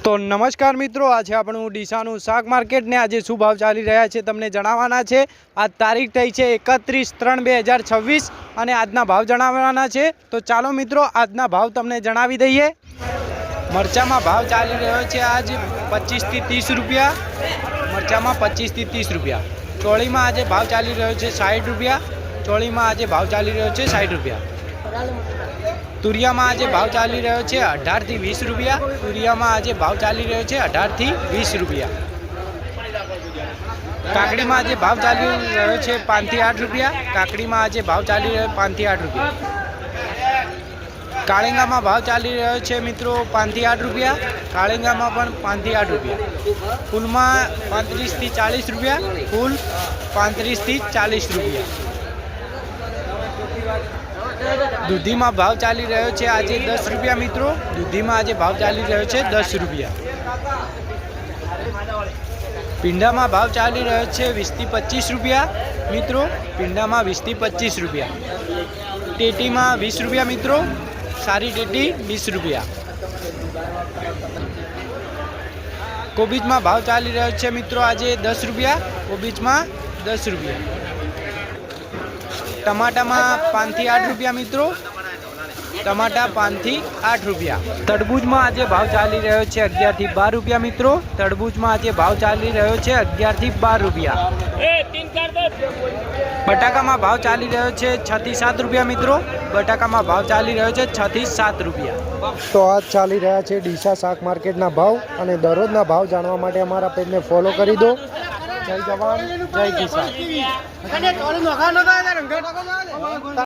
તો નમસ્કાર મિત્રો, આજે આપણું ડીસાનું શાક માર્કેટ ને આજે શું ભાવ ચાલી રહ્યા છે તમને જણાવવાના છે। આજ તારીખ થઈ છે 31/3/2026 અને આજના ભાવ જણાવવાના છે। તો ચાલો મિત્રો આજના ભાવ તમને જણાવી દઈએ। મરચામાં ભાવ ચાલી રહ્યો છે આજ 25 થી 30 રૂપિયા। મરચામાં 25 થી 30 રૂપિયા। ચોળીમાં આજે ભાવ ચાલી રહ્યો છે 60 રૂપિયા। ચોળીમાં આજે ભાવ ચાલી રહ્યો છે 60 રૂપિયા। तुरियाમાં આજે ભાવ ચાલી રહ્યો છે 18 થી 20 રૂપિયા। तुरियाમાં આજે ભાવ ચાલી રહ્યો છે 18 થી 20 રૂપિયા। કાકડીમાં આજે ભાવ ચાલી રહ્યો છે 5 થી 8 રૂપિયા। કાકડીમાં આજે ભાવ ચાલી રહ્યો 5 થી 8 રૂપિયા। કાળિંગામાં ભાવ ચાલી રહ્યો છે મિત્રો 5 થી 8 રૂપિયા। કાળિંગામાં પણ 5 થી 8 રૂપિયા। ફૂલમાં 35 થી 40 રૂપિયા। ફૂલ 35 થી 40 રૂપિયા। દૂધીમાં ભાવ ચાલી રહ્યો છે આજે 10 રૂપિયા મિત્રો। દૂધીમાં આજે ભાવ ચાલી રહ્યો છે 10 રૂપિયા। પીંડામાં ભાવ ચાલી રહ્યો છે 20 થી 25 રૂપિયા મિત્રો। પીંડામાં 20 થી 25 રૂપિયા। ટેટીમાં 20 રૂપિયા મિત્રો। સારી ટેટી 20 રૂપિયા। કોબીજમાં ભાવ ચાલી રહ્યો છે મિત્રો આજે 10 રૂપિયા। કોબીજમાં 10 રૂપિયા। टमाटाમાં 5 થી 8 રૂપિયા મિત્રો। टमाटा 5 થી 8 રૂપિયા। તરબૂચમાં આજે ભાવ ચાલી રહ્યો છે 11 થી 12 રૂપિયા મિત્રો। તરબૂચમાં આજે ભાવ ચાલી રહ્યો છે 11 થી 12 રૂપિયા। બટાકામાં ભાવ ચાલી રહ્યો છે 6 થી 7 રૂપિયા મિત્રો। બટાકામાં ભાવ ચાલી રહ્યો છે 6 થી 7 રૂપિયા। તો આજ ચાલી રહ્યા છે ડીસા શાક માર્કેટના ભાવ અને દરરોજના ભાવ જાણવા માટે અમારા પેજને ફોલો કરી દો। જય જવાન જય કિસાન।